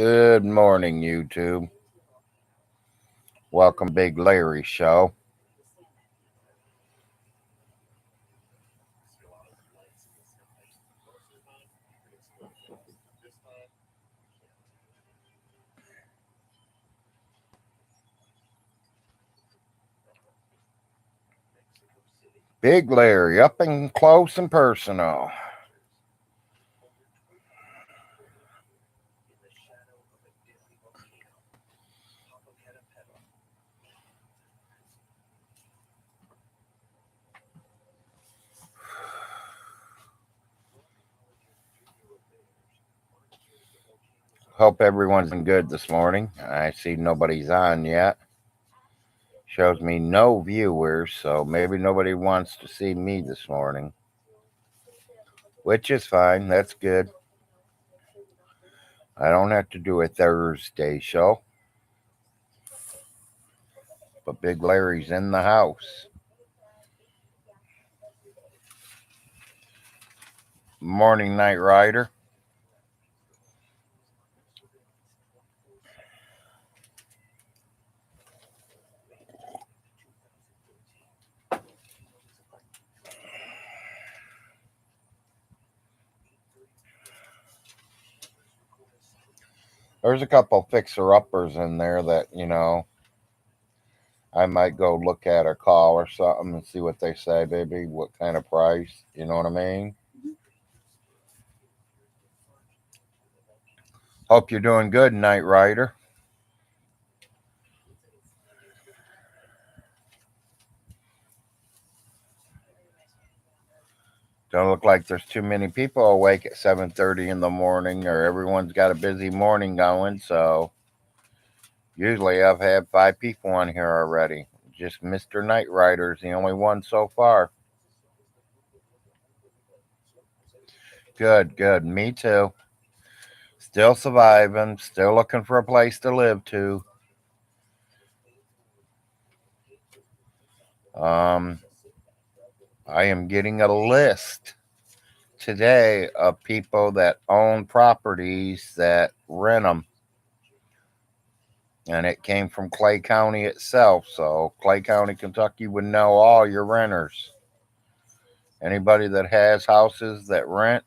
Good morning, YouTube. Welcome, Big Larry Show. Big Larry, up and close and personal. Hope everyone's been good this morning. I see nobody's on yet. Shows me no viewers, so maybe nobody wants to see me this morning, which is fine. That's good. I don't have to do a Thursday show, but Big Larry's in the house. Morning, Night Rider. There's a couple fixer-uppers in there that, I might go look at or call or something and see what they say, baby. What kind of price? You know what I mean? Hope you're doing good, Night Rider. Don't look like there's too many people awake at 7:30 in the morning, or everyone's got a busy morning going. So usually I've had 5 people on here already. Just Mr. Night Rider's the only one so far. Good, good. Me too. Still surviving. Still looking for a place to live to. I am getting a list today of people that own properties that rent them. And it came from Clay County itself. So Clay County, Kentucky would know all your renters. Anybody that has houses that rent.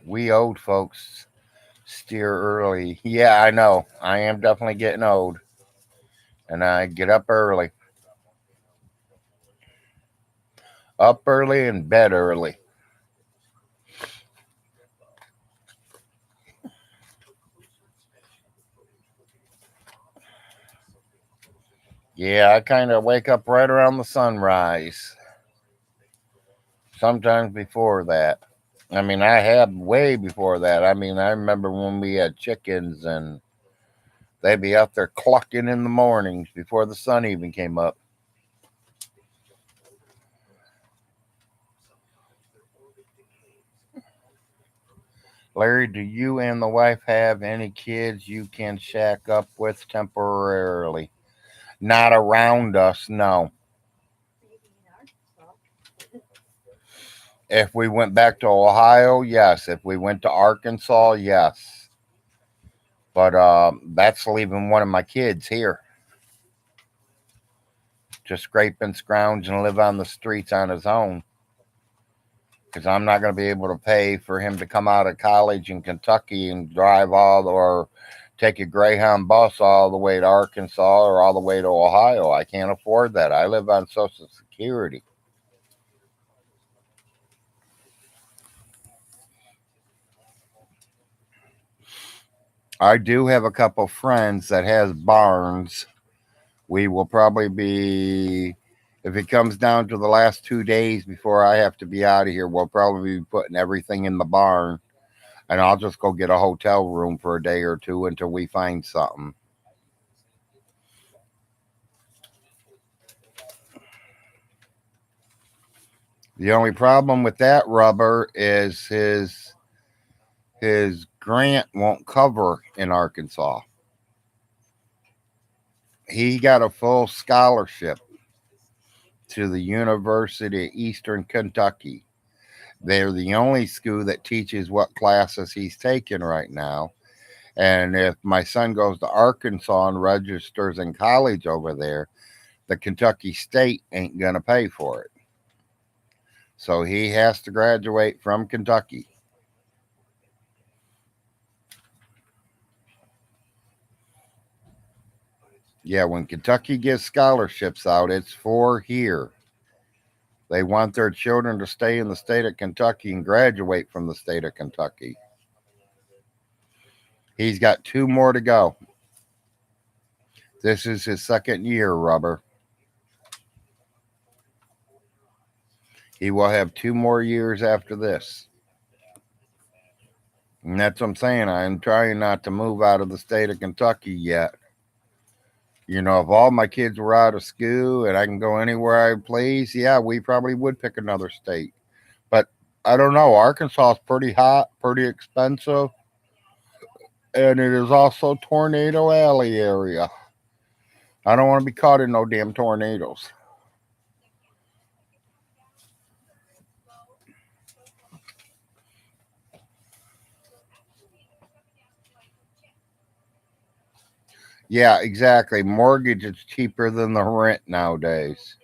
We old folks steer early. Yeah, I know. I am definitely getting old. And I get up early. Up early and bed early. Yeah, I kind of wake up right around the sunrise. Sometimes before that. I mean, I had way before that. I mean, I remember when we had chickens and they'd be out there clucking in the mornings before the sun even came up. Larry, do you and the wife have any kids you can shack up with temporarily? Not around us, no. If we went back to Ohio, yes. If we went to Arkansas, yes. But that's leaving one of my kids here to scrape and scrounge and live on the streets on his own. Because I'm not going to be able to pay for him to come out of college in Kentucky and drive or take a Greyhound bus all the way to Arkansas or all the way to Ohio. I can't afford that. I live on Social Security. I do have a couple friends that has barns. We will probably be, if it comes down to the last 2 days before I have to be out of here, we'll probably be putting everything in the barn. And I'll just go get a hotel room for a day or two until we find something. The only problem with that rubber is his grant won't cover in Arkansas. He got a full scholarship to the University of Eastern Kentucky. They're the only school that teaches what classes he's taking right now. And if my son goes to Arkansas and registers in college over there, the Kentucky State ain't going to pay for it. So he has to graduate from Kentucky. Yeah, when Kentucky gives scholarships out, it's for here. They want their children to stay in the state of Kentucky and graduate from the state of Kentucky. He's got two more to go. This is his second year, Rubber. He will have 2 more years after this. And that's what I'm saying. I'm trying not to move out of the state of Kentucky yet. You know, if all my kids were out of school and I can go anywhere I please, yeah, we probably would pick another state. But I don't know. Arkansas is pretty hot, pretty expensive, and it is also Tornado Alley area. I don't want to be caught in no damn tornadoes. Yeah, exactly. Mortgage is cheaper than the rent nowadays.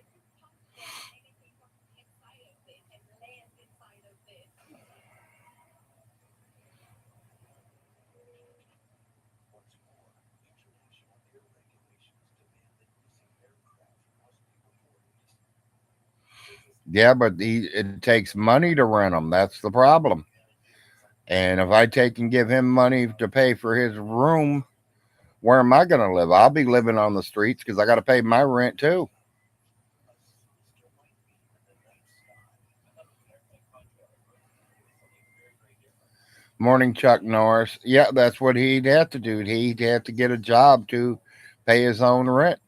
Yeah, but it takes money to rent them. That's the problem. And if I take and give him money to pay for his room, where am I going to live? I'll be living on the streets because I got to pay my rent too. Morning, Chuck Norris. Yeah, that's what he'd have to do. He'd have to get a job to pay his own rent.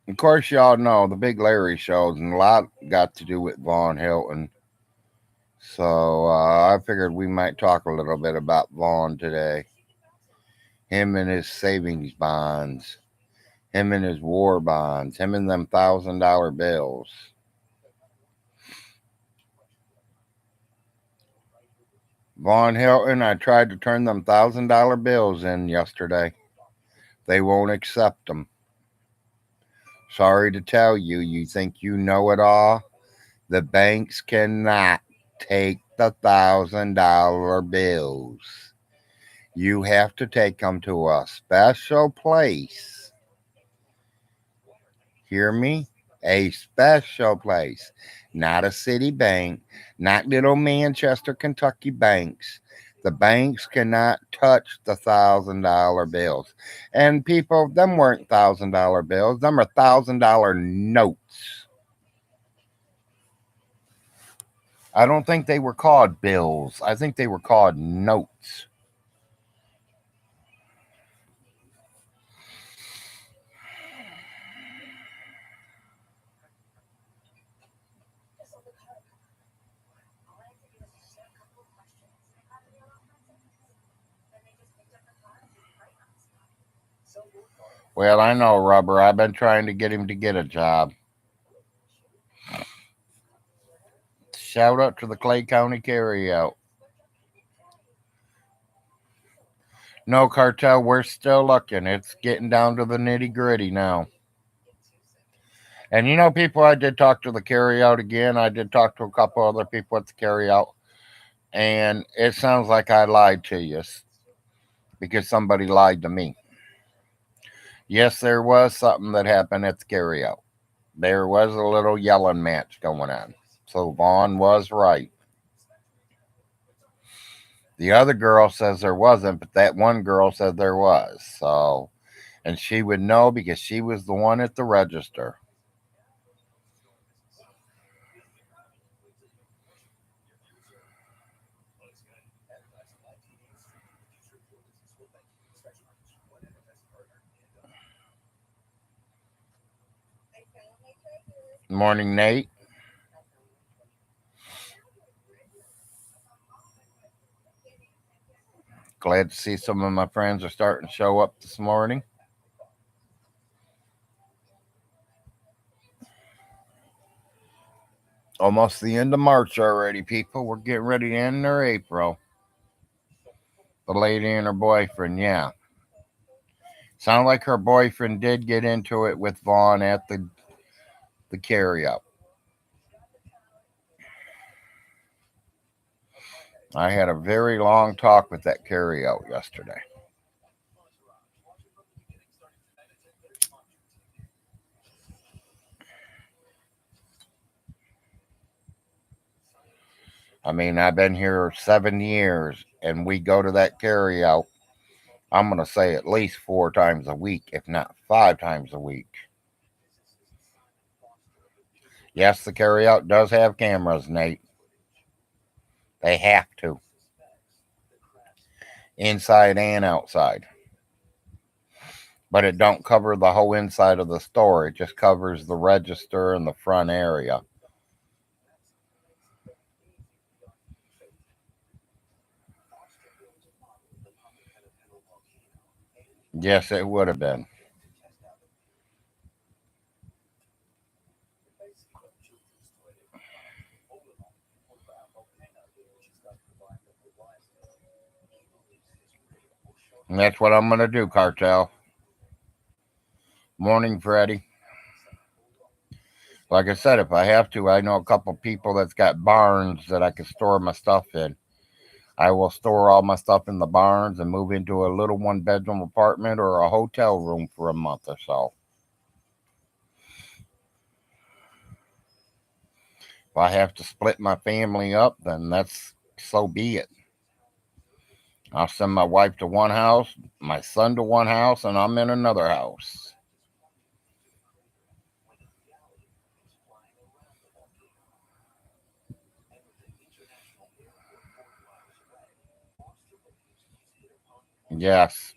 Of course, y'all know the Big Larry shows, and a lot got to do with Vaughn Hilton. So I figured we might talk a little bit about Vaughn today. Him and his savings bonds, him and his war bonds, him and them $1,000 bills. Vaughn Hilton, I tried to turn them $1,000 bills in yesterday. They won't accept them. Sorry to tell you, you think you know it all? The banks cannot take the $1,000 bills. You have to take them to a special place. Hear me? A special place. Not a city bank, not little Manchester, Kentucky banks. The banks cannot touch the $1,000 bills. And people, them weren't $1,000 bills, them are $1,000 notes. I don't think they were called bills. I think they were called notes. Well, I know, Rubber. I've been trying to get him to get a job. Shout out to the Clay County Carryout. No, Cartel, we're still looking. It's getting down to the nitty gritty now. And you know, people, I did talk to the Carryout again. I did talk to a couple other people at the Carryout. And it sounds like I lied to you because somebody lied to me. Yes, there was something that happened at the Carryout. There was a little yelling match going on. So Vaughn was right. The other girl says there wasn't, but that one girl said there was. So, and she would know because she was the one at the register. Morning, Nate. Glad to see some of my friends are starting to show up this morning. Almost the end of March already, people. We're getting ready to end our April. The lady and her boyfriend, yeah. Sounded like her boyfriend did get into it with Vaughn at the carryout. I had a very long talk with that carryout yesterday. I mean, I've been here 7 years, and we go to that carryout. I'm going to say at least 4 times a week, if not 5 times a week. Yes, the carryout does have cameras, Nate. They have to, inside and outside. But it don't cover the whole inside of the store. It just covers the register and the front area. Yes, it would have been. And that's what I'm going to do, Cartel. Morning, Freddie. Like I said, if I have to, I know a couple people that's got barns that I can store my stuff in. I will store all my stuff in the barns and move into a little 1 bedroom apartment or a hotel room for a month or so. If I have to split my family up, then that's so be it. I'll send my wife to one house, my son to one house, and I'm in another house. Yes.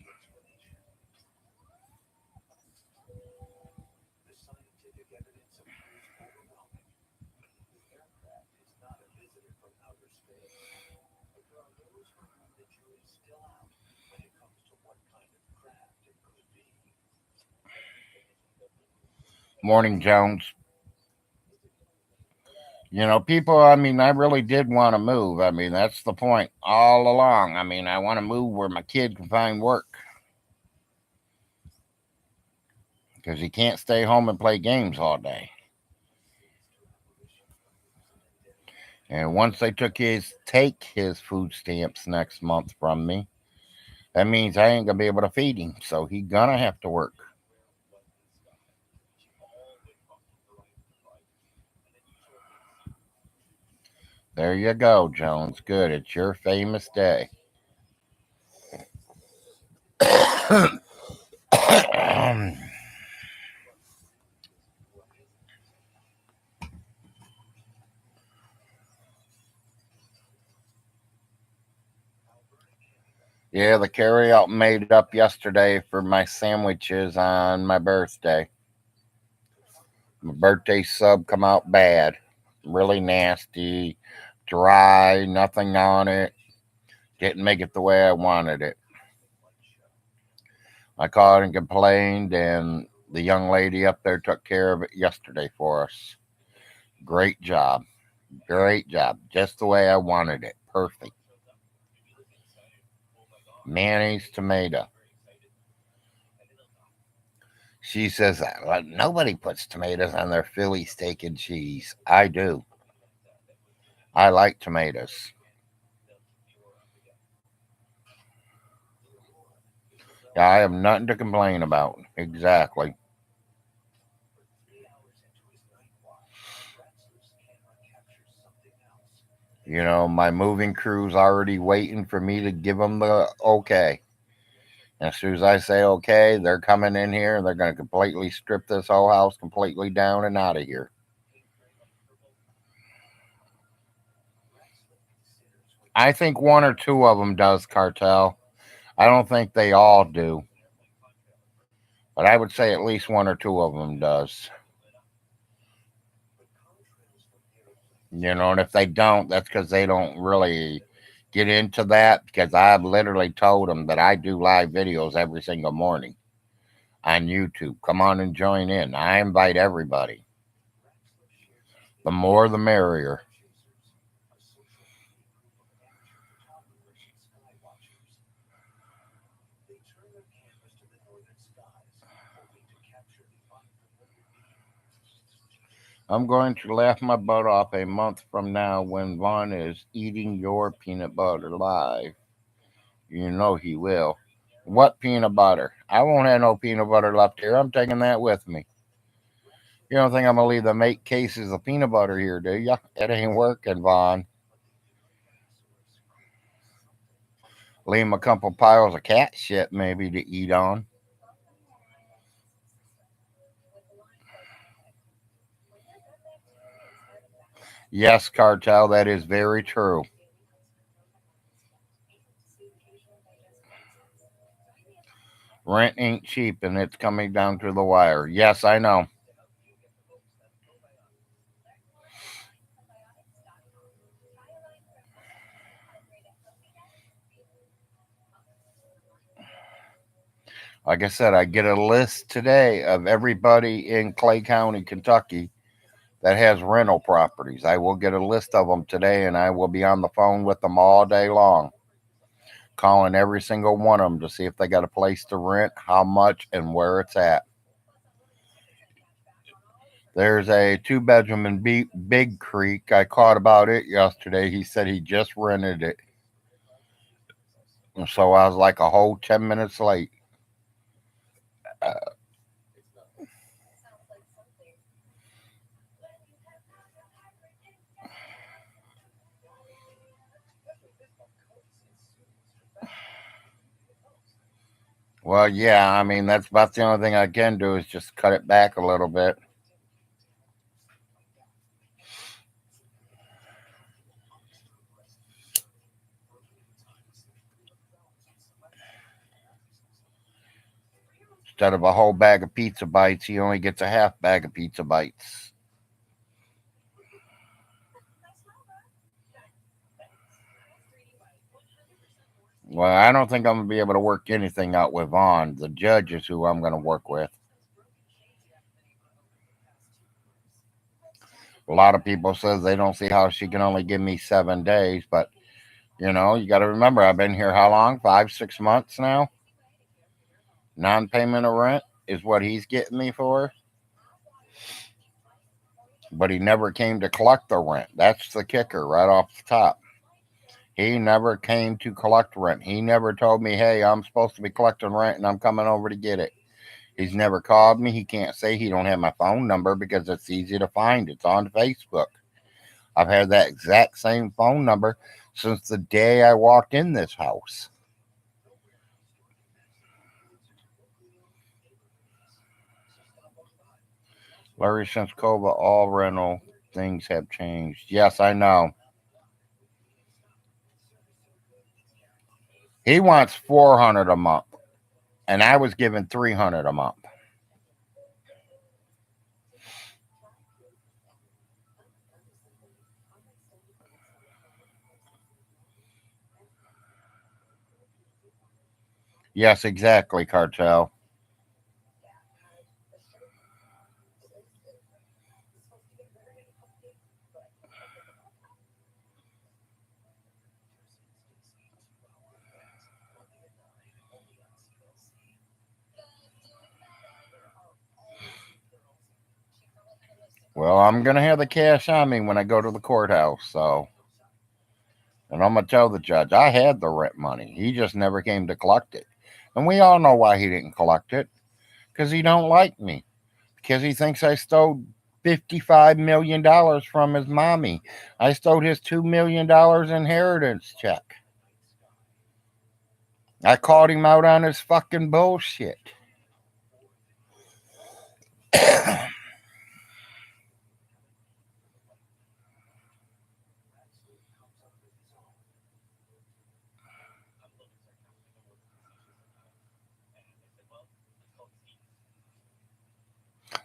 Morning, Jones. People, I mean, I really did want to move. I mean, that's the point all along. I mean, I want to move where my kid can find work because he can't stay home and play games all day. And once they take his food stamps next month from me, that means I ain't gonna be able to feed him. So he gonna have to work. There you go, Jones. Good. It's your famous day. Yeah, the carryout made up yesterday for my sandwiches on my birthday. My birthday sub come out bad, really nasty, dry, nothing on it. Didn't make it the way I wanted it. I called and complained, and the young lady up there took care of it yesterday for us. Great job. Great job. Just the way I wanted it. Perfect. Mayonnaise, tomato. She says, "Well, nobody puts tomatoes on their Philly steak and cheese." I do. I like tomatoes. Yeah, I have nothing to complain about. Exactly. My moving crew's already waiting for me to give them the okay. And as soon as I say okay, they're coming in here and they're going to completely strip this whole house completely down and out of here. I think one or two of them does, Cartel. I don't think they all do, but I would say at least one or two of them does. And if they don't, that's because they don't really get into that. Because I've literally told them that I do live videos every single morning on YouTube. Come on and join in. I invite everybody. The more, the merrier. I'm going to laugh my butt off a month from now when Vaughn is eating your peanut butter live. You know he will. What peanut butter? I won't have no peanut butter left here. I'm taking that with me. You don't think I'm gonna leave them 8 cases of peanut butter here, do ya? It ain't working, Vaughn. Leave him a couple piles of cat shit maybe to eat on. Yes, cartel, that is very true. Rent ain't cheap and it's coming down to the wire. Yes, I know. Like I said, I get a list today of everybody in Clay County, Kentucky that has rental properties. I will get a list of them today and I will be on the phone with them all day long, calling every single one of them to see if they got a place to rent, how much, and where it's at. There's a 2 bedroom in Big Creek. I caught about it yesterday. He said he just rented it. And so I was like a whole 10 minutes late. Uh, well, yeah, I mean, that's about the only thing I can do is just cut it back a little bit. Instead of a whole bag of pizza bites, he only gets a half bag of pizza bites. Well, I don't think I'm going to be able to work anything out with Vaughn. The judge is who I'm going to work with. A lot of people says they don't see how she can only give me 7 days, but you got to remember I've been here how long? 5, 6 months now. Non-payment of rent is what he's getting me for, but he never came to collect the rent. That's the kicker right off the top. He never came to collect rent. He never told me, "Hey, I'm supposed to be collecting rent and I'm coming over to get it." He's never called me. He can't say he don't have my phone number because it's easy to find. It's on Facebook. I've had that exact same phone number since the day I walked in this house. Larry, since COVID, all rental things have changed. Yes, I know. He wants 400 a month, and I was given 300 a month. Yes, exactly, cartel. Well, I'm gonna have the cash on me when I go to the courthouse, so and I'm gonna tell the judge I had the rent money. He just never came to collect it. And we all know why he didn't collect it. Because he don't like me. Because he thinks I stole $55 million from his mommy. I stole his $2 million inheritance check. I called him out on his fucking bullshit.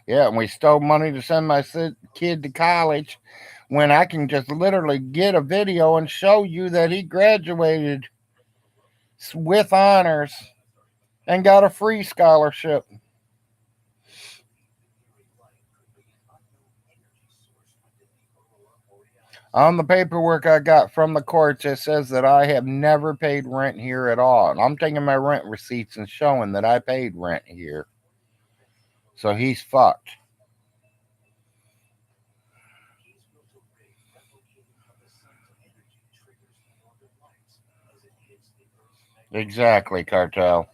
Yeah, and we stole money to send my kid to college. when I can just literally get a video and show you that he graduated with honors and got a free scholarship. On the paperwork I got from the courts, it says that I have never paid rent here at all. And I'm taking my rent receipts and showing that I paid rent here. So he's fucked. Exactly, cartel.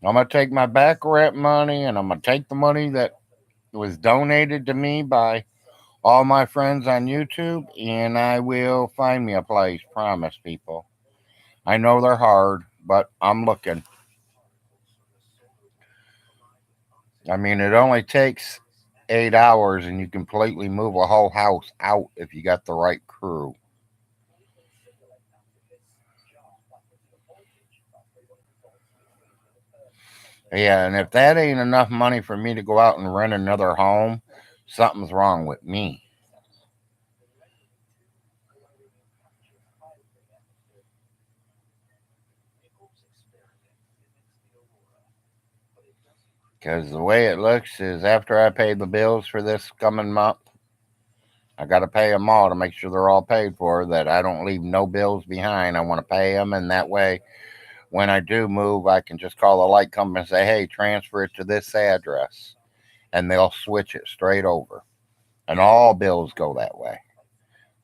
I'm going to take my back rent money and I'm going to take the money that was donated to me by all my friends on YouTube and I will find me a place. Promise, people. I know they're hard, but I'm looking. I mean, it only takes 8 hours and you completely move a whole house out if you got the right crew. Yeah, and if that ain't enough money for me to go out and rent another home, something's wrong with me. Because the way it looks is after I pay the bills for this coming month, I got to pay them all to make sure they're all paid for, that I don't leave no bills behind. I want to pay them, and that way, when I do move, I can just call the light company and say, hey, transfer it to this address, and they'll switch it straight over. And all bills go that way.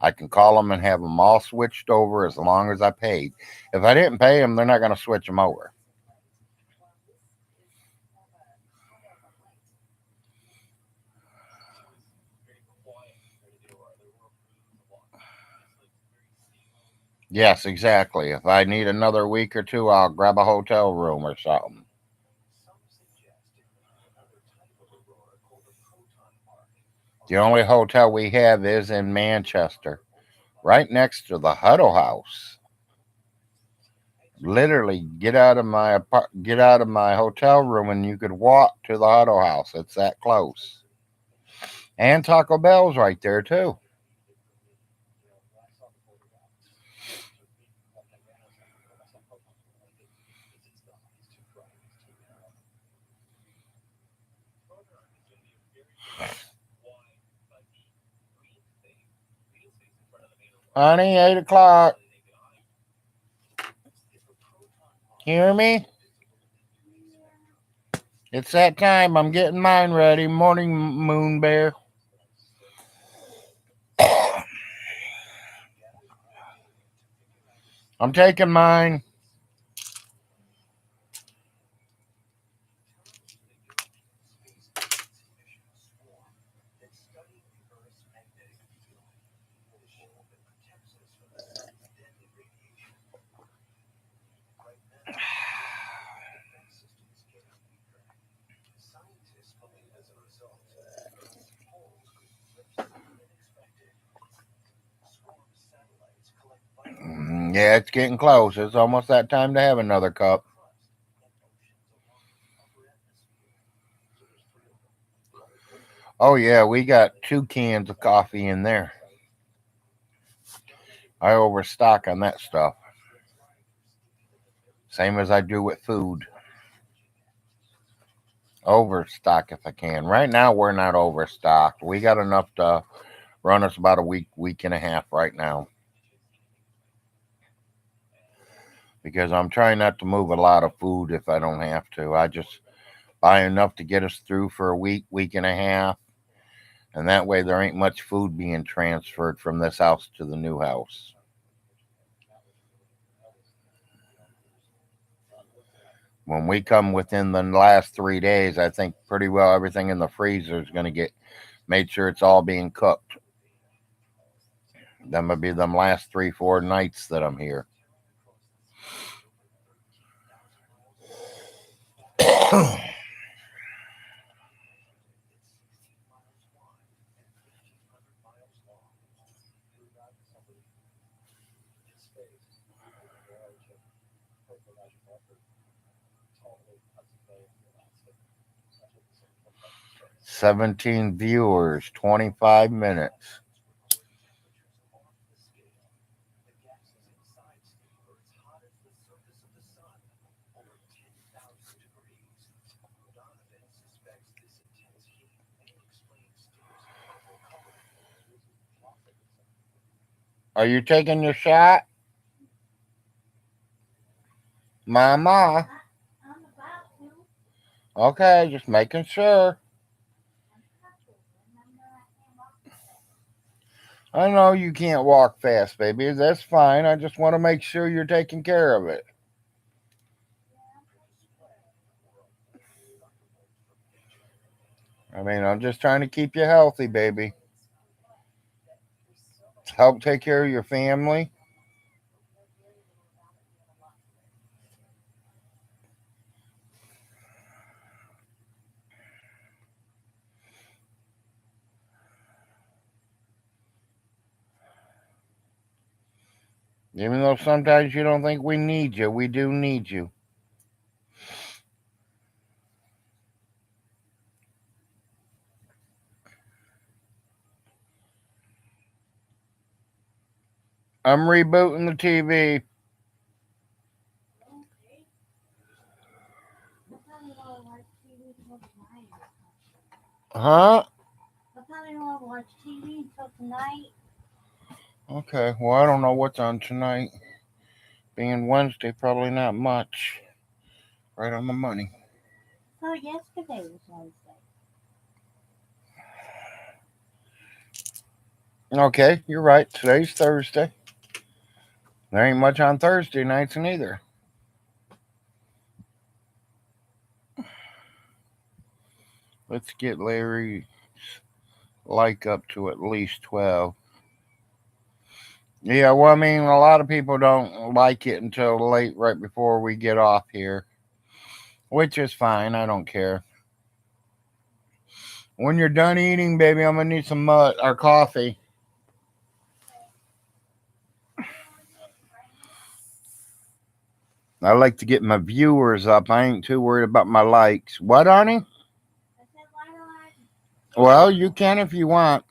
I can call them and have them all switched over as long as I paid. If I didn't pay them, they're not going to switch them over. Yes, exactly. If I need another week or two, I'll grab a hotel room or something. The only hotel we have is in Manchester, right next to the Huddle House. Literally, get out of my hotel room, and you could walk to the Huddle House. It's that close. And Taco Bell's right there too. Honey, 8 o'clock. Hear me? It's that time. I'm getting mine ready. Morning, Moon Bear. I'm taking mine. Yeah, it's getting close. It's almost that time to have another cup. Oh, yeah, we got 2 cans of coffee in there. I overstock on that stuff. Same as I do with food. Overstock if I can. Right now, we're not overstocked. We got enough to run us about a week, week and a half right now. Because I'm trying not to move a lot of food if I don't have to. I just buy enough to get us through for a week, week and a half. And that way, there ain't much food being transferred from this house to the new house. When we come within the last 3 days, I think pretty well everything in the freezer is going to get made sure it's all being cooked. Them will be them last 3, 4 nights that I'm here. 17 viewers, 25 minutes. Are you taking your shot? Mama? Okay, just making sure. I know you can't walk fast, baby. That's fine. I just want to make sure you're taking care of it. I mean, I'm just trying to keep you healthy, baby. Help take care of your family. Even though sometimes you don't think we need you, we do need you. I'm rebooting the TV. Huh? Okay, well, I don't know what's on tonight. Being Wednesday, probably not much. Right on the money. Okay, you're right. Today's Thursday. There ain't much on Thursday nights neither. Let's get Larry's like up to at least 12. Yeah, well, I mean, a lot of people don't like it until late, right before we get off here, which is fine. I don't care. When you're done eating, baby, I'm gonna need some mud or coffee. I like to get my viewers up. I ain't too worried about my likes. What, honey? Well, you can if you want.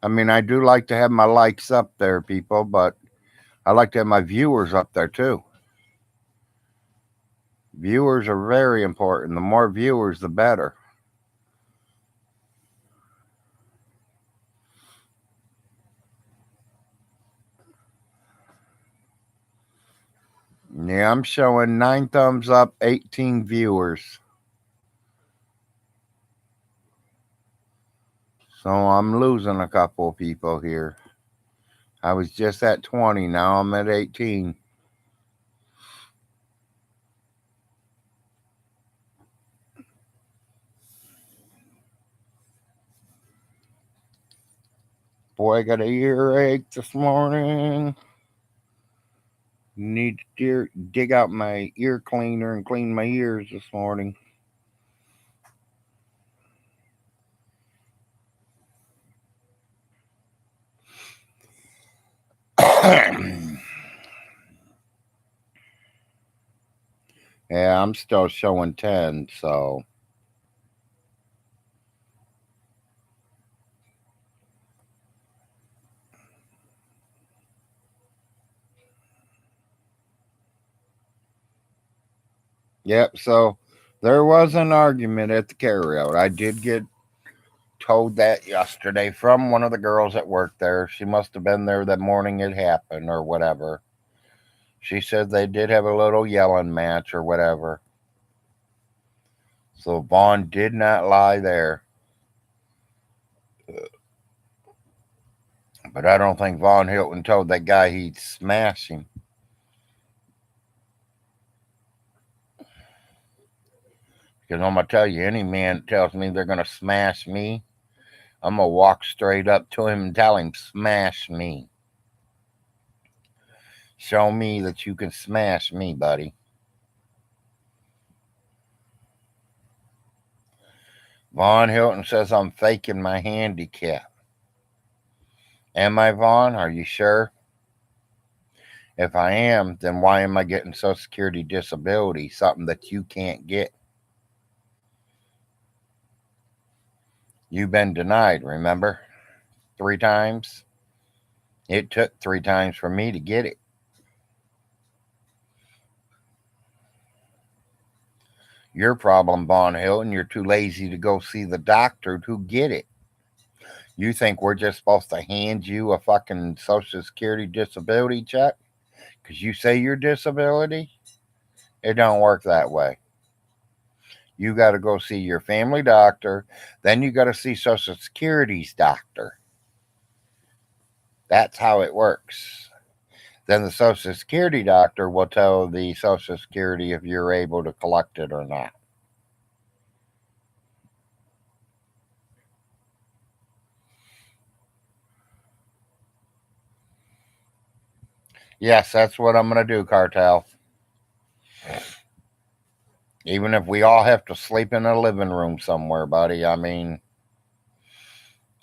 I mean, I do like to have my likes up there, people, but I like to have my viewers up there too. Viewers are very important. The more viewers, the better. Yeah, I'm showing 9 thumbs up, 18 viewers. So I'm losing a couple of people here. I was just at 20. Now I'm at 18. Boy, I got a earache this morning. Need to dig out my ear cleaner and clean my ears this morning. Yeah, I'm still showing 10, so. Yep, so there was an argument at the carryout. I did get told that yesterday from one of the girls that worked there. She must have been there the morning it happened or whatever. She said they did have a little yelling match or whatever. So Vaughn did not lie there. But I don't think Vaughn Hilton told that guy he'd smash him. Because I'm going to tell you, any man that tells me they're going to smash me, I'm going to walk straight up to him and tell him, smash me. Show me that you can smash me, buddy. Vaughn Hilton says I'm faking my handicap. Am I, Vaughn? Are you sure? If I am, then why am I getting Social Security disability, something that you can't get? You've been denied, remember? 3 times. It took 3 times for me to get it. Your problem, Vaughn Hilton, you're too lazy to go see the doctor to get it. You think we're just supposed to hand you a fucking Social Security disability check because you say you're disability? It don't work that way. You got to go see your family doctor, then you got to see Social Security's doctor. That's how it works. Then the Social Security doctor will tell the Social Security if you're able to collect it or not. Yes, that's what I'm going to do, Cartel. Even if we all have to sleep in a living room somewhere, buddy. I mean,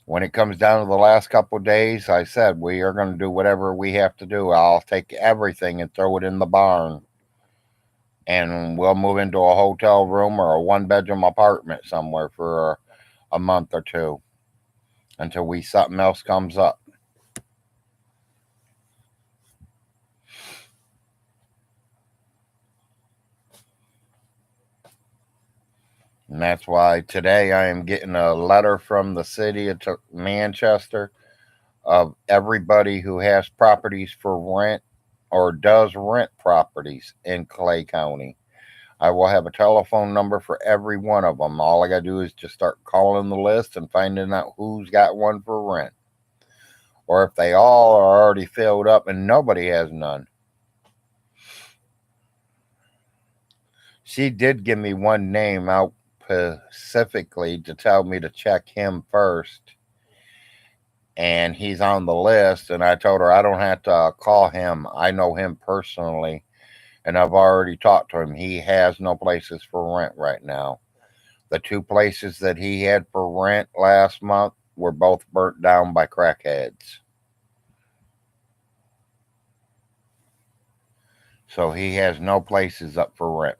when it comes down to the last couple of days, I said we are going to do whatever we have to do. I'll take everything and throw it in the barn. And we'll move into a hotel room or a 1 bedroom apartment somewhere for a month or two until something else comes up. And that's why today I am getting a letter from the city of Manchester of everybody who has properties for rent or does rent properties in Clay County. I will have a telephone number for every one of them. All I got to do is just start calling the list and finding out who's got one for rent. Or if they all are already filled up and nobody has none. She did give me one name out specifically to tell me to check him first. And he's on the list. And I told her I don't have to call him. I know him personally. And I've already talked to him. He has no places for rent right now. The 2 places that he had for rent last month were both burnt down by crackheads. So he has no places up for rent.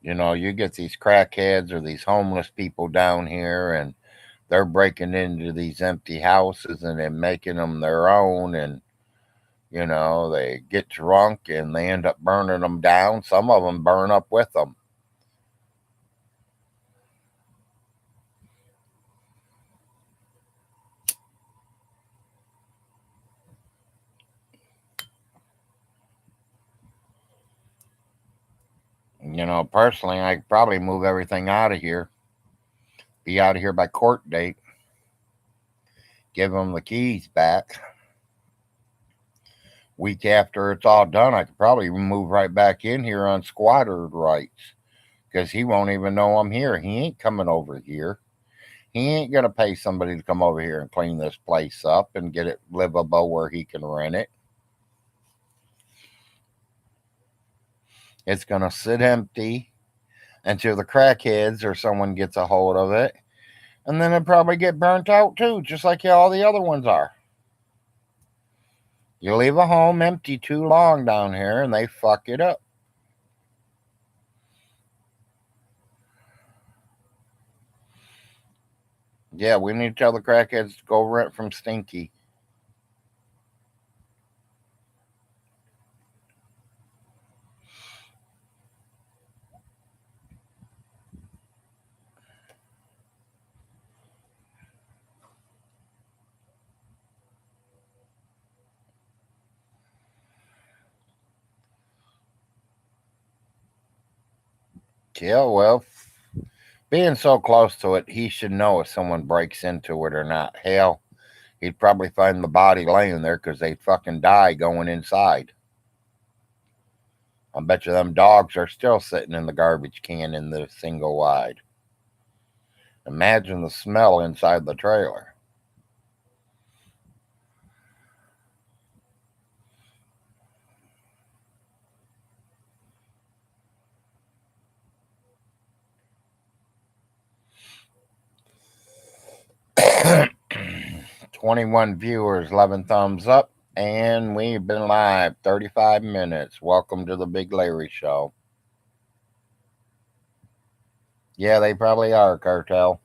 You get these crackheads or these homeless people down here, and they're breaking into these empty houses and then making them their own. And, they get drunk and they end up burning them down. Some of them burn up with them. Personally, I'd probably move everything out of here, be out of here by court date, give them the keys back. Week after it's all done, I could probably move right back in here on squatter rights because he won't even know I'm here. He ain't coming over here. He ain't going to pay somebody to come over here and clean this place up and get it livable where he can rent it. It's going to sit empty until the crackheads or someone gets a hold of it. And then it'll probably get burnt out too, just like all the other ones are. You leave a home empty too long down here and they fuck it up. Yeah, we need to tell the crackheads to go rent from Stinky. Yeah, well, being so close to it, he should know if someone breaks into it or not. Hell, he'd probably find the body laying there because they'd fucking die going inside. I bet you them dogs are still sitting in the garbage can in the single wide. Imagine the smell inside the trailer. #21 viewers, 11 thumbs up. And we've been live 35 minutes. Welcome to the Big Larry Show. Yeah, they probably are, Cartel.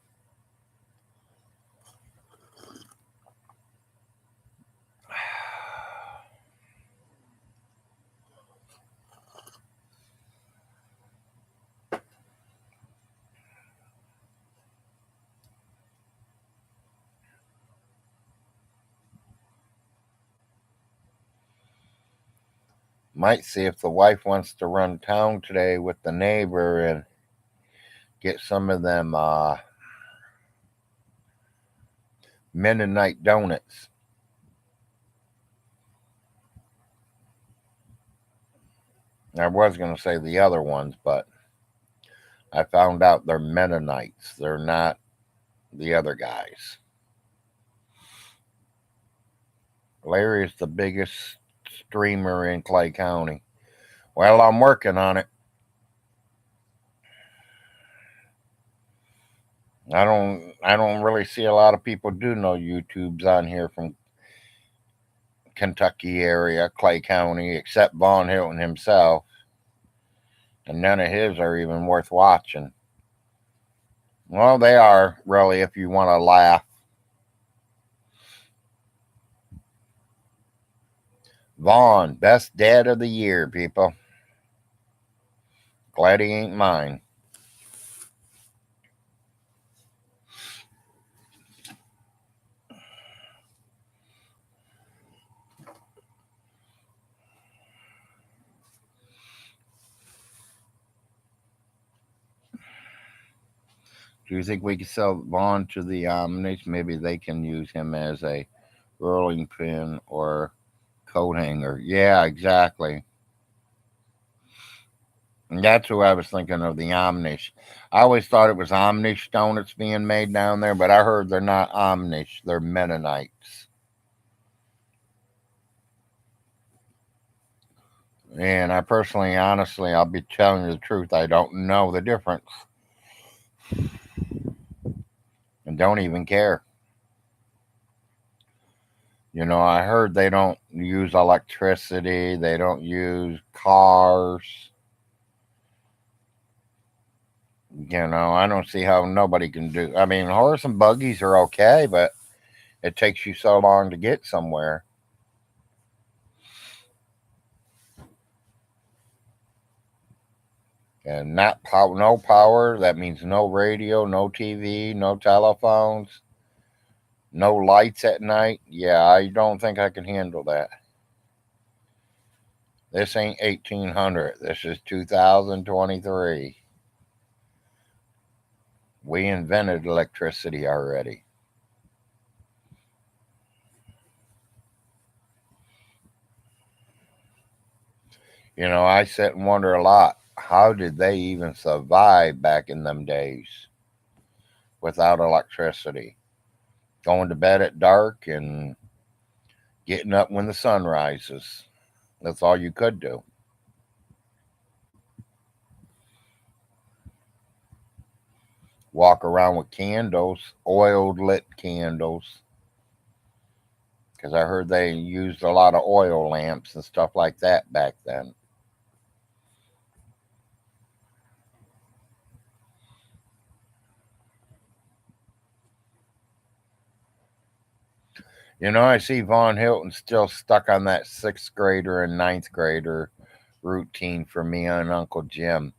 Might see if the wife wants to run town today with the neighbor and get some of them Mennonite donuts. I was going to say the other ones, but I found out they're Mennonites. They're not the other guys. Larry is the biggest streamer in Clay County. Well, I'm working on it. I don't really see a lot of people do no YouTubes on here from Kentucky area, Clay County, except Vaughn Hilton himself. And none of his are even worth watching. Well, they are, really, if you want to laugh. Vaughn, best dad of the year, people. Glad he ain't mine. Do you think we could sell Vaughn to the Omnis? Maybe they can use him as a rolling pin or coat hanger. Yeah, exactly. And that's who I was thinking of, the Omnish. I always thought it was Omnish donuts being made down there, but I heard they're not Omnish, they're Mennonites. And I personally, honestly, I'll be telling you the truth, I don't know the difference and don't even care. I heard they don't use electricity, they don't use cars. I don't see how nobody can do. I mean, horse and buggies are okay, but it takes you so long to get somewhere. And not power, no power. That means no radio, no TV, no telephones, no lights at night. Yeah, I don't think I can handle that. This ain't 1800. This is 2023. We invented electricity already. I sit and wonder a lot. How did they even survive back in them days without electricity? Going to bed at dark and getting up when the sun rises. That's all you could do. Walk around with candles, oil lit candles, because I heard they used a lot of oil lamps and stuff like that back then. I see Vaughn Hilton still stuck on that sixth grader and ninth grader routine for me and Uncle Jim.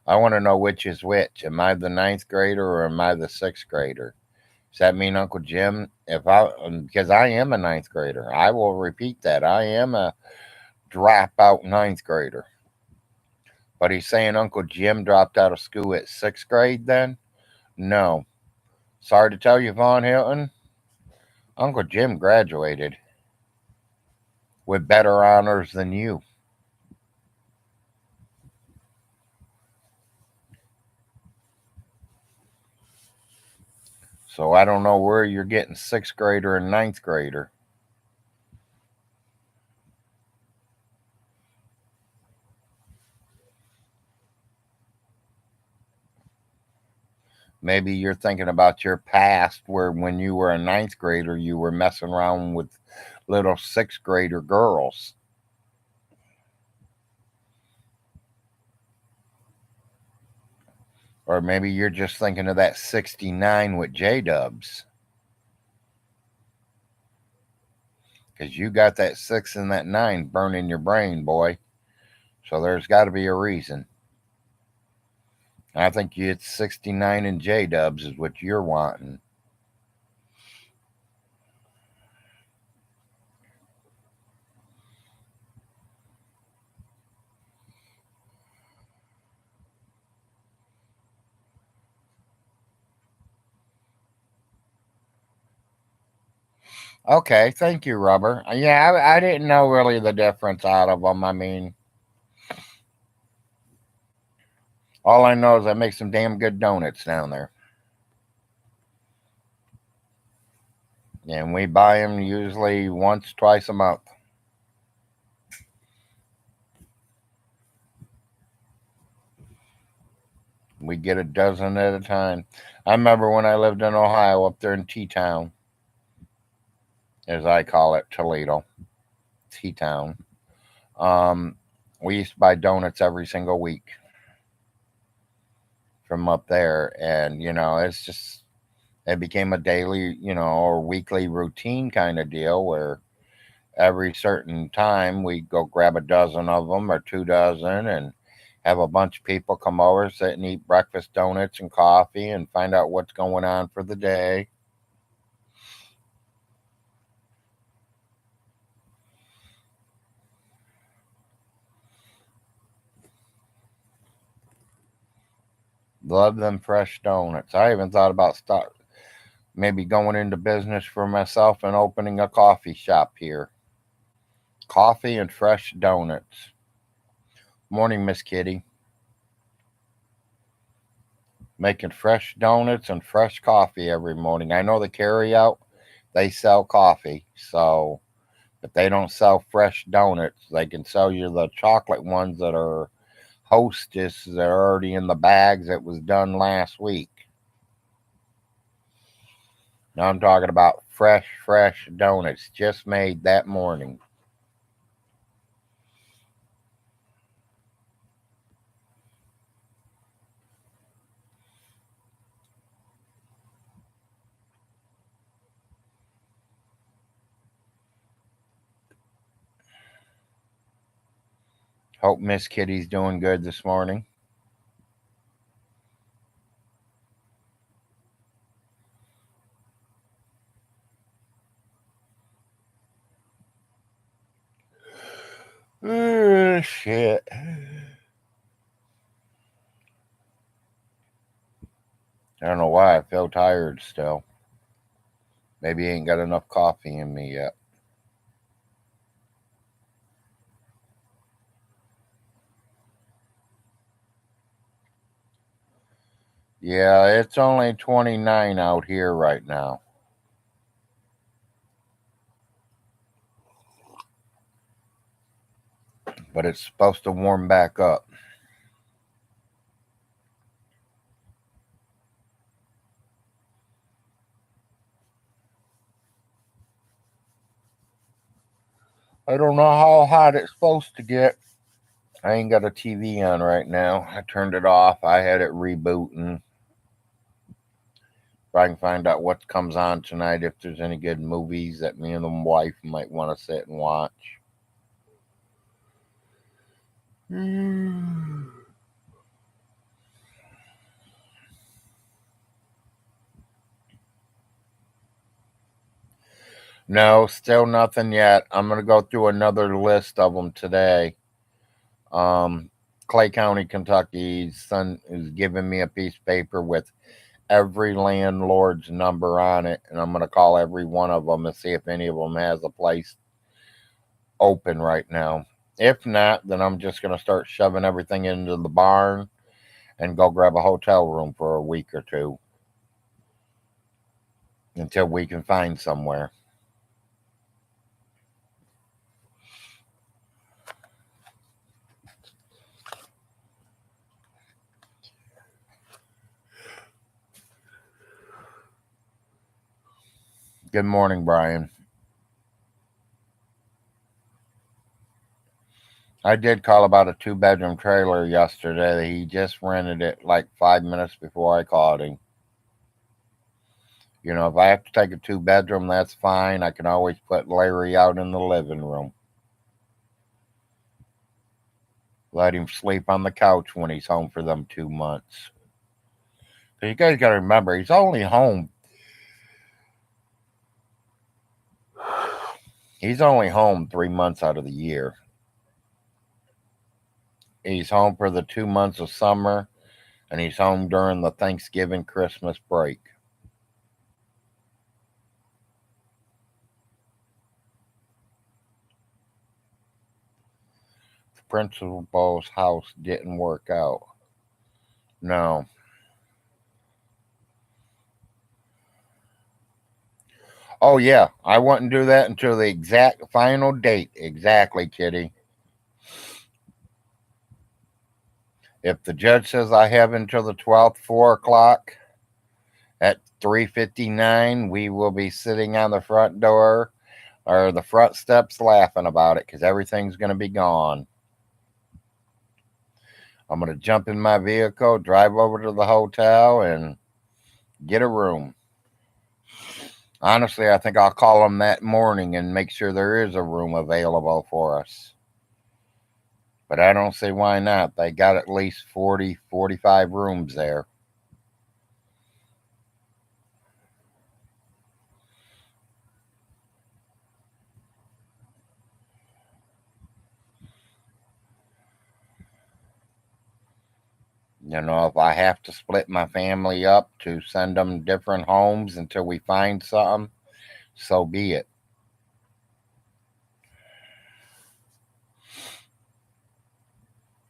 I want to know which is which. Am I the ninth grader or am I the sixth grader? Does that mean Uncle Jim? Because I am a ninth grader, I will repeat that. I am a dropout ninth grader. But he's saying Uncle Jim dropped out of school at sixth grade then? No. Sorry to tell you, Vaughn Hilton, Uncle Jim graduated with better honors than you. So I don't know where you're getting sixth grader and ninth grader. Maybe you're thinking about your past where when you were a ninth grader, you were messing around with little sixth grader girls. Or maybe you're just thinking of that 69 with J Dubs. Because you got that 6 and that 9 burning your brain, boy. So there's got to be a reason. I think it's 69 and J Dubs is what you're wanting. Okay, thank you, Rubber. Yeah, I didn't know really the difference out of them. I mean, all I know is I make some damn good donuts down there. And we buy them usually once, twice a month. We get a dozen at a time. I remember when I lived in Ohio up there in T Town, as I call it, Toledo, T Town. Um, we used to buy donuts every single week from up there. And, it's just, it became a daily, or weekly routine kind of deal where every certain time we go grab a dozen of them or 2 dozen and have a bunch of people come over, sit and eat breakfast donuts and coffee and find out what's going on for the day. Love them fresh donuts. I even thought about maybe going into business for myself and opening a coffee shop here. Coffee and fresh donuts. Morning, Miss Kitty. Making fresh donuts and fresh coffee every morning. I know the carry out, they sell coffee, so but they don't sell fresh donuts. They can sell you the chocolate ones that are Hostess that are already in the bags that was done last week. Now I'm talking about fresh donuts just made that morning. Hope Miss Kitty's doing good this morning. Shit. I don't know why I feel tired still. Maybe I ain't got enough coffee in me yet. Yeah, it's only 29 out here right now. But it's supposed to warm back up. I don't know how hot it's supposed to get. I ain't got a TV on right now. I turned it off. I had it rebooting. If I can find out what comes on tonight, if there's any good movies that me and the wife might want to sit and watch. No, still nothing yet. I'm gonna go through another list of them today. Um, Clay County, Kentucky's son is giving me a piece of paper with every landlord's number on it, and I'm gonna call every one of them and see if any of them has a place open right now. If not, then I'm just gonna start shoving everything into the barn and go grab a hotel room for a week or two until we can find somewhere. Good morning, Brian. I did call about a 2 bedroom trailer yesterday. He just rented it like 5 minutes before I called him. If I have to take a 2 bedroom, that's fine. I can always put Larry out in the living room. Let him sleep on the couch when he's home for them 2 months. So you guys got to remember, he's only home. He's only home 3 months out of the year. He's home for the 2 months of summer, and he's home during the Thanksgiving Christmas break. The principal's house didn't work out. No. Oh yeah, I wouldn't do that until the exact final date. Exactly, Kitty. If the judge says I have until the 12th, 4 o'clock at 3:59, we will be sitting on the front door or the front steps laughing about it because everything's going to be gone. I'm going to jump in my vehicle, drive over to the hotel, and get a room. Honestly, I think I'll call them that morning and make sure there is a room available for us. But I don't see why not. They got at least 40, 45 rooms there. If I have to split my family up to send them different homes until we find something, so be it.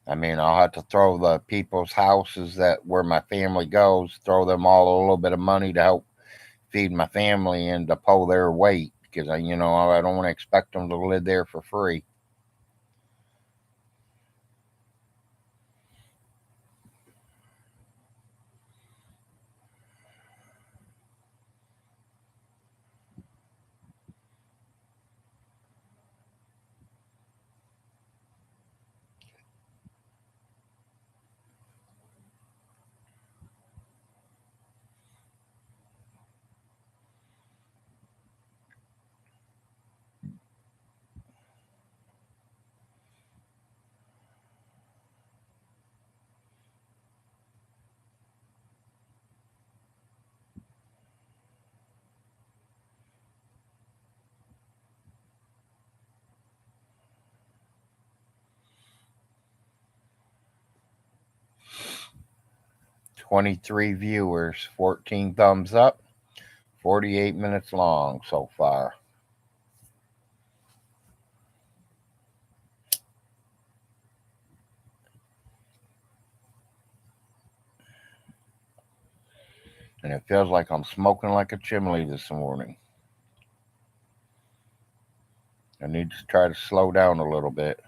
I mean, I'll have to throw the people's houses that where my family goes, throw them all a little bit of money to help feed my family and to pull their weight because I don't want to expect them to live there for free. "23 viewers, 14 thumbs up, 48 minutes long so far." And it feels like I'm smoking like a chimney this morning. I need to try to slow down a little bit.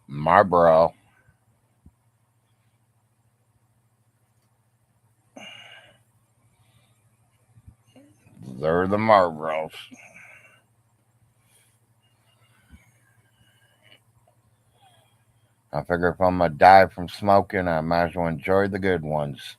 Marlboro. They're the Marlboros. I figure if I'm going to die from smoking, I might as well enjoy the good ones.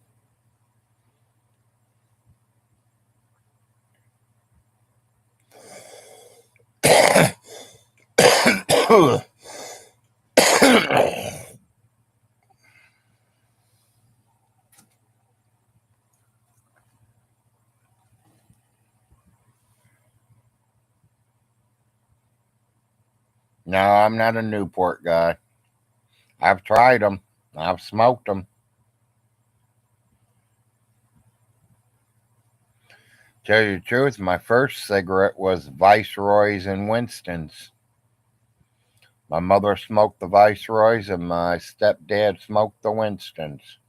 No, I'm not a Newport guy. I've tried them. I've smoked them. Tell you the truth, my first cigarette was Viceroys and Winston's. My mother smoked the Viceroys and my stepdad smoked the Winstons.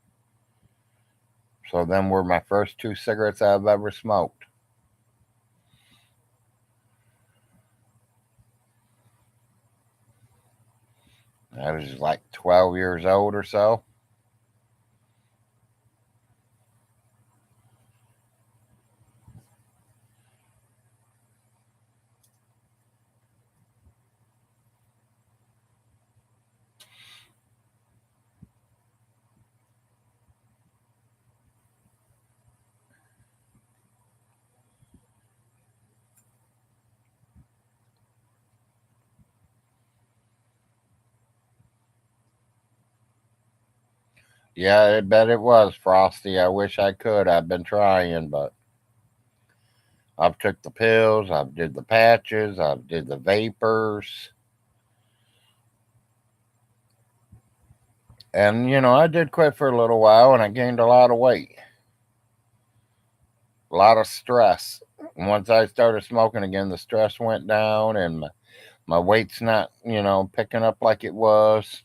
So them were my first two cigarettes I've ever smoked. I was like 12 years old or so. Yeah, I bet it was Frosty. I wish I could. I've been trying, but I've took the pills, I've did the patches, I've did the vapors. And I did quit for a little while and I gained a lot of weight. A lot of stress. Once I started smoking again, the stress went down and my weight's not, picking up like it was.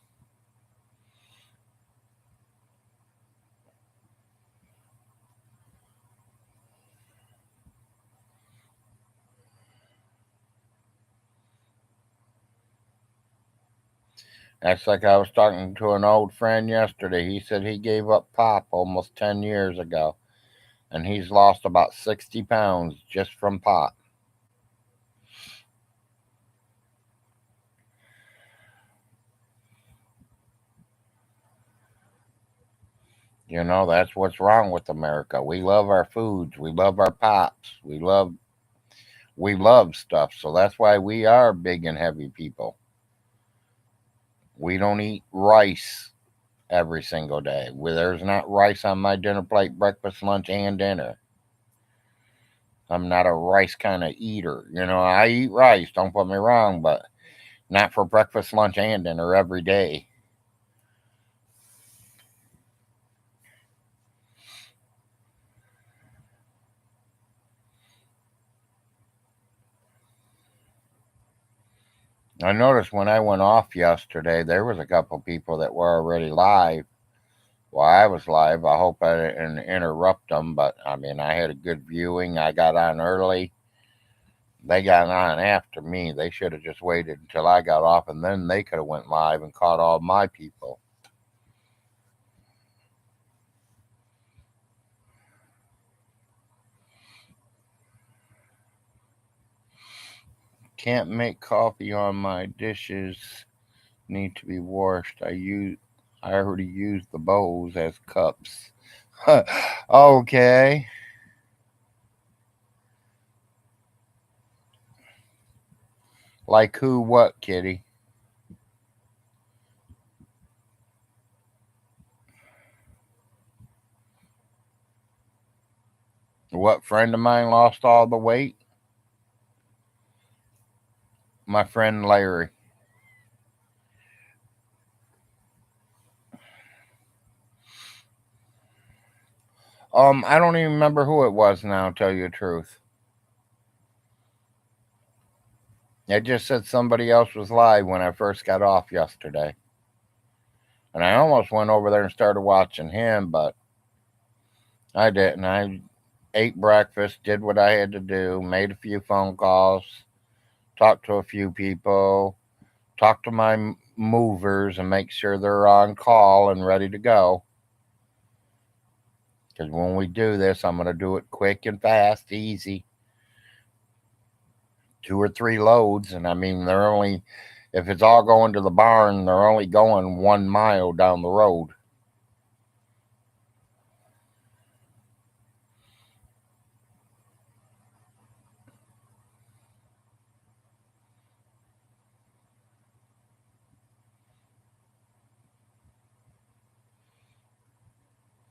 That's like I was talking to an old friend yesterday. He said he gave up pop almost 10 years ago and he's lost about 60 pounds just from pop. That's what's wrong with America. We love our foods, we love our pops, we love stuff. So that's why we are big and heavy people. We don't eat rice every single day. There's not rice on my dinner plate, breakfast, lunch, and dinner. I'm not a rice kind of eater. I eat rice, don't put me wrong, but not for breakfast, lunch, and dinner every day. I noticed when I went off yesterday, there was a couple people that were already live. Well, I was live. I hope I didn't interrupt them, but I mean, I had a good viewing. I got on early. They got on after me. They should have just waited until I got off, and then they could have went live and caught all my people. Can't make coffee on my dishes. Need to be washed. I already used the bowls as cups. Okay. Like who? What, Kitty? What friend of mine lost all the weight? My friend Larry. I don't even remember who it was now. Tell you the truth, it just said somebody else was live when I first got off yesterday, and I almost went over there and started watching him, but I didn't. I ate breakfast, did what I had to do, made a few phone calls, talked to a few people, talked to my movers, and make sure they're on call and ready to go. Because when we do this, I'm going to do it quick and fast, easy, 2 or 3 loads, and I mean they're only if it's all going to the barn, they're only going 1 mile down the road.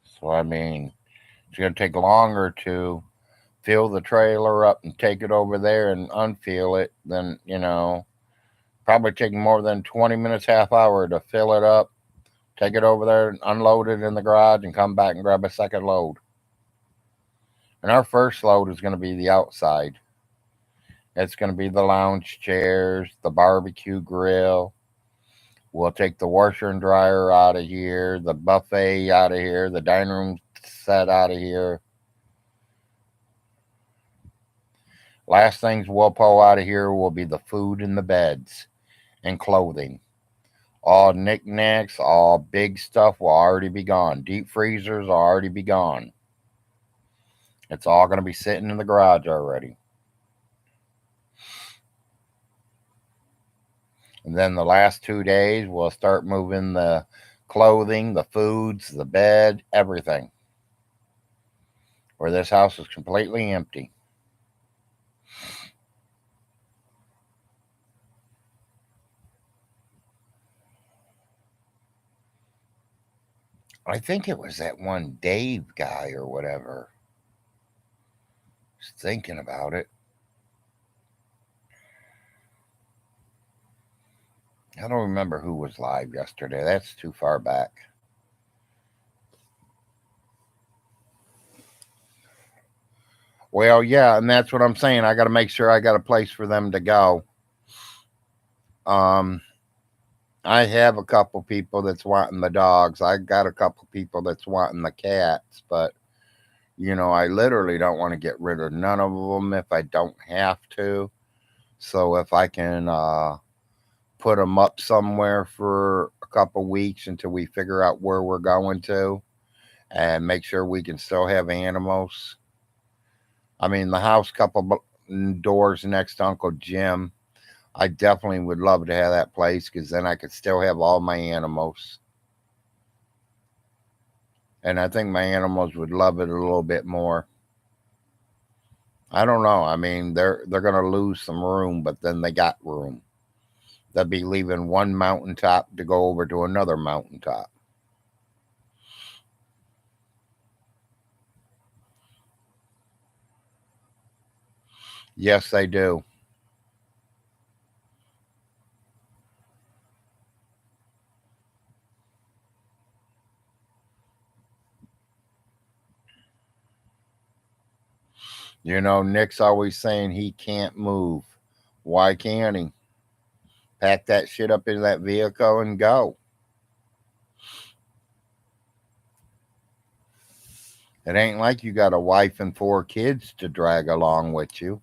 So I mean, it's going to take longer to fill the trailer up and take it over there and unfill it than probably take more than 20 minutes, half hour to fill it up, take it over there and unload it in the garage and come back and grab a second load. And our first load is going to be the outside. It's going to be the lounge chairs, the barbecue grill. We'll take the washer and dryer out of here, the buffet out of here, the dining room set out of here. Last things we'll pull out of here will be the food and the beds and clothing. All knickknacks, all big stuff will already be gone. Deep freezers will already be gone. It's all going to be sitting in the garage already. And then the last 2 days, we'll start moving the clothing, the foods, the bed, everything. Where this house is completely empty. I think it was that one Dave guy or whatever. Just thinking about it. I don't remember who was live yesterday. That's too far back. Well, yeah, and that's what I'm saying. I got to make sure I got a place for them to go. Um, I have a couple people that's wanting the dogs. I got a couple people that's wanting the cats, but I literally don't want to get rid of none of them if I don't have to. So if I can put them up somewhere for a couple weeks until we figure out where we're going to, and make sure we can still have animals. I mean, the house couple doors next to Uncle Jim, I definitely would love to have that place because then I could still have all my animals. And I think my animals would love it a little bit more. I don't know. I mean, they're gonna lose some room, but then they got room. They'll be leaving one mountaintop to go over to another mountaintop. Yes, they do. Nick's always saying he can't move. Why can't he? Pack that shit up in that vehicle and go. It ain't like you got a wife and 4 kids to drag along with you.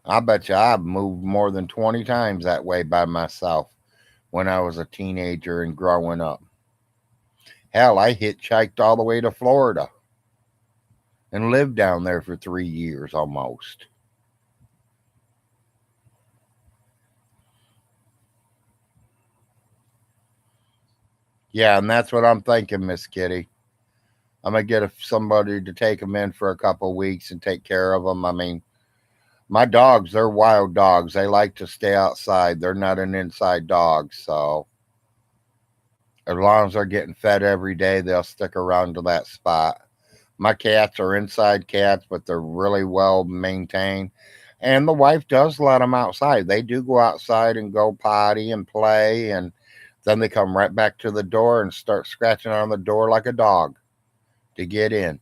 I bet you I've moved more than 20 times that way by myself when I was a teenager and growing up. Hell, I hitchhiked all the way to Florida and lived down there for 3 years almost. Yeah, and that's what I'm thinking, Miss Kitty. I'm gonna get somebody to take them in for a couple weeks and take care of them. I mean, my dogs, they're wild dogs. They like to stay outside. They're not an inside dog, so as long as they're getting fed every day, they'll stick around to that spot. My cats are inside cats, but they're really well maintained. And the wife does let them outside. They do go outside and go potty and play, and then they come right back to the door and start scratching on the door like a dog to get in.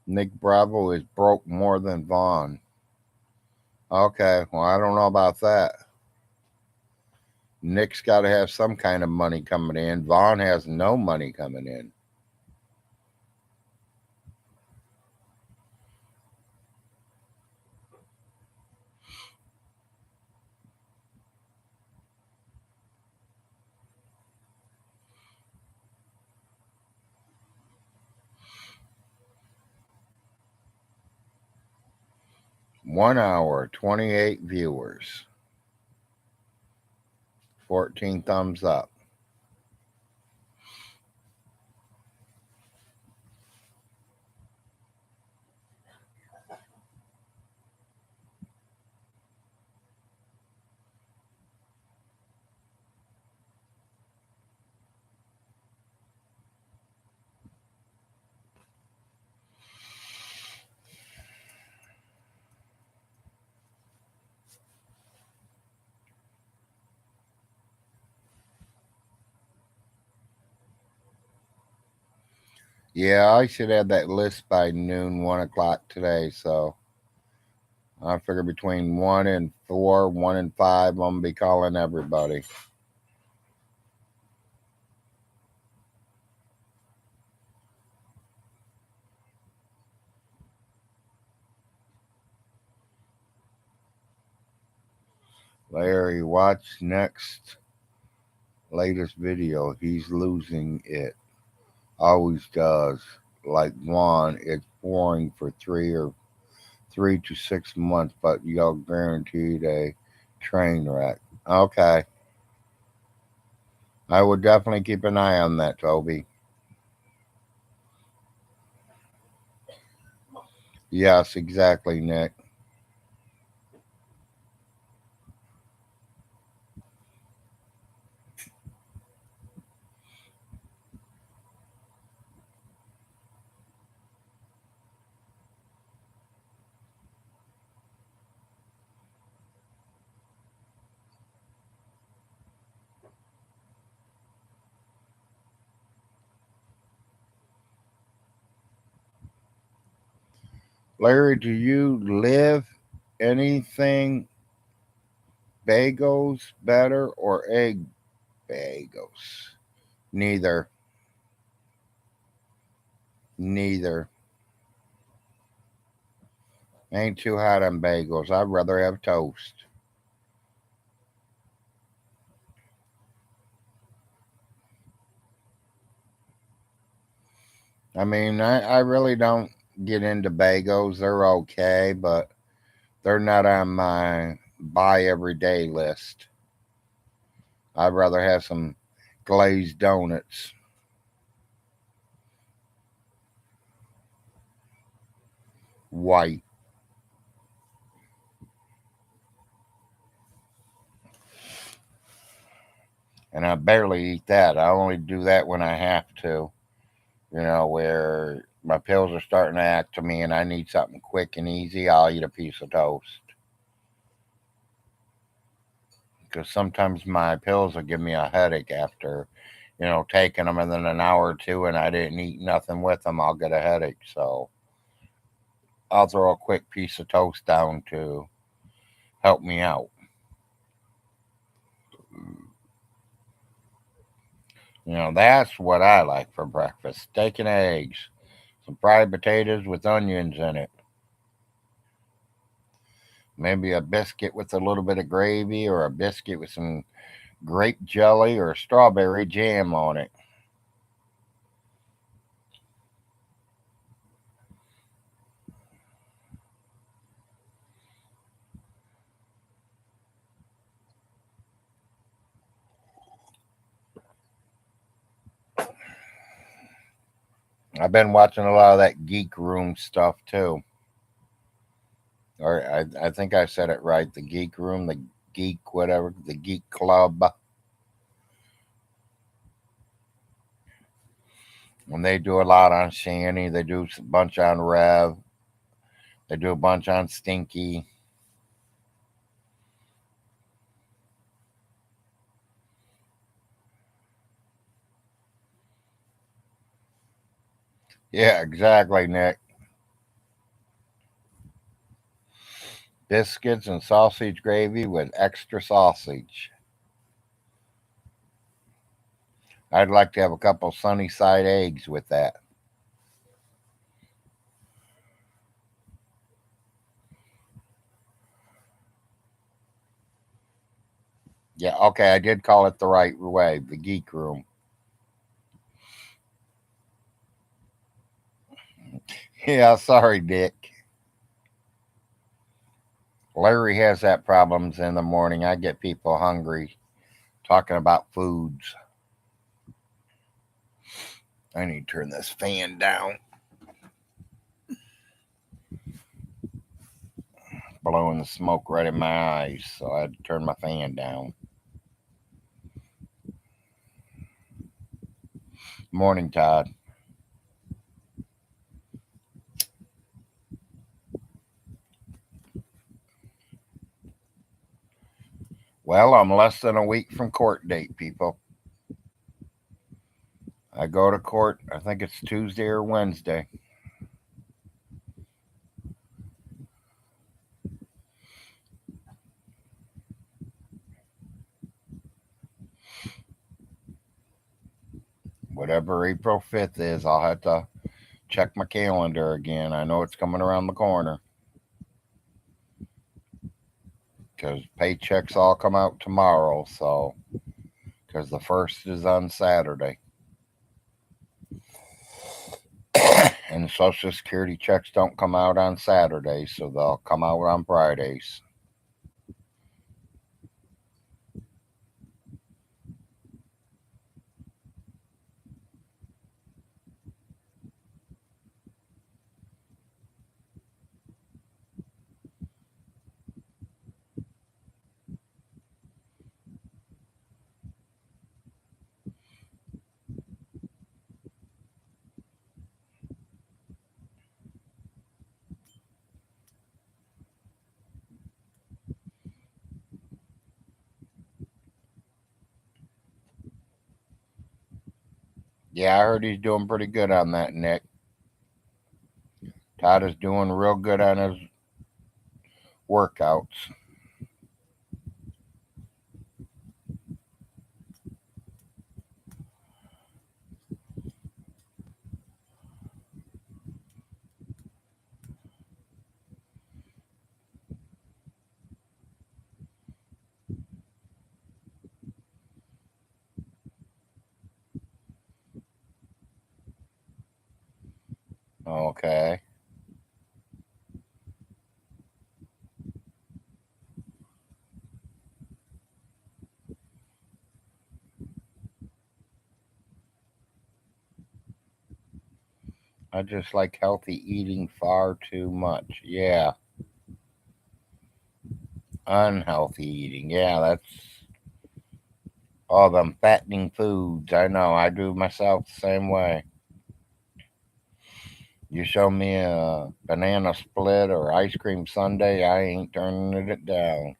Nick Bravo is broke more than Vaughn. Okay, well, I don't know about that. Nick's got to have some kind of money coming in. Vaughn has no money coming in. 1 hour, 28 viewers, 14 thumbs up. Yeah, I should have that list by noon, 1 o'clock today. So I figure between 1 and 4, 1 and 5, I'm gonna be calling everybody. Larry, watch next latest video. He's losing it. Always does. Like Juan, it's boring for 3 to 6 months, but y'all guaranteed a train wreck. Okay. I would definitely keep an eye on that, Toby. Yes, exactly, Nick. Larry, do you live anything bagels better or egg bagels? Neither. Neither. Ain't too hot on bagels. I'd rather have toast. I mean, I really don't get into bagels. They're okay, but they're not on my buy every day list. I'd rather have some glazed donuts. White. And I barely eat that. I only do that when I have to, where my pills are starting to act to me and I need something quick and easy. I'll eat a piece of toast. Because sometimes my pills will give me a headache after, taking them, and then an hour or two and I didn't eat nothing with them, I'll get a headache. So I'll throw a quick piece of toast down to help me out. That's what I like for breakfast: steak and eggs, some fried potatoes with onions in it, maybe a biscuit with a little bit of gravy, or a biscuit with some grape jelly or strawberry jam on it. I've been watching a lot of that Geek Room stuff too. Or I think I said it right. The Geek Room, the Geek whatever, the Geek Club. And they do a lot on Shanny. They do a bunch on Rev. They do a bunch on Stinky. Yeah, exactly, Nick. Biscuits and sausage gravy with extra sausage. I'd like to have a couple sunny side eggs with that. Yeah, okay, I did call it the right way, the Geek Room. Yeah, sorry, Dick. Larry has that problems in the morning. I get people hungry talking about foods. I need to turn this fan down. Blowing the smoke right in my eyes, so I had to turn my fan down. Morning, Todd. Well, I'm less than a week from court date, people. I go to court, I think it's Tuesday or Wednesday. Whatever April 5th is, I'll have to check my calendar again. I know it's coming around the corner. Because paychecks all come out tomorrow, so. Because the 1st is on Saturday. And Social Security checks don't come out on Saturdays, so they'll come out on Fridays. Yeah, I heard he's doing pretty good on that, Nick. Todd is doing real good on his workouts. Okay. I just like healthy eating far too much. Yeah. Unhealthy eating. Yeah, that's all them fattening foods. I know. I do myself the same way. You show me a banana split or ice cream sundae, I ain't turning it down.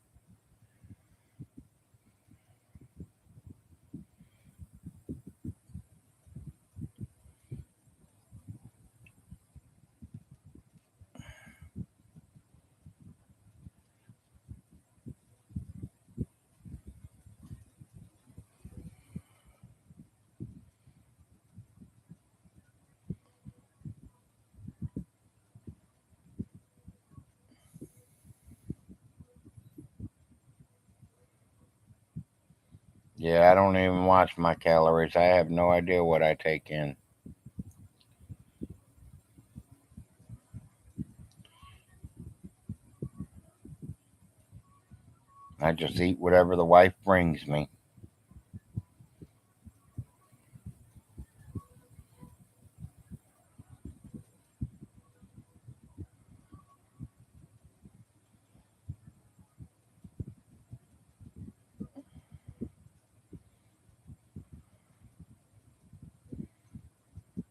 Yeah, I don't even watch my calories. I have no idea what I take in. I just eat whatever the wife brings me.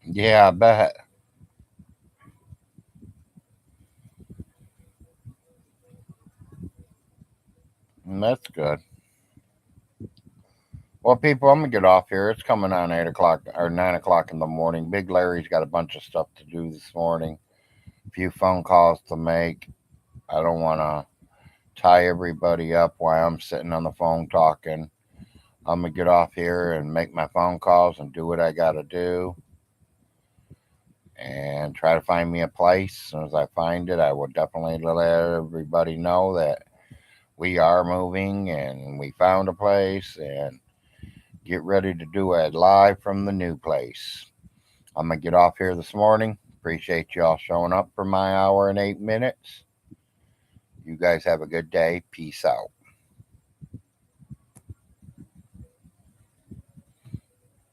Yeah, I bet. That's good. Well, people, I'm gonna get off here. It's coming on 8 o'clock or 9 o'clock in the morning. Big Larry's got a bunch of stuff to do this morning. A few phone calls to make. I don't want to tie everybody up while I'm sitting on the phone talking. I'm gonna get off here and make my phone calls and do what I gotta do, and try to find me a place. As soon as I find it, I will definitely let everybody know that we are moving and we found a place, and get ready to do it live from the new place. I'm going to get off here this morning. Appreciate y'all showing up for my hour and 8 minutes. You guys have a good day. Peace out.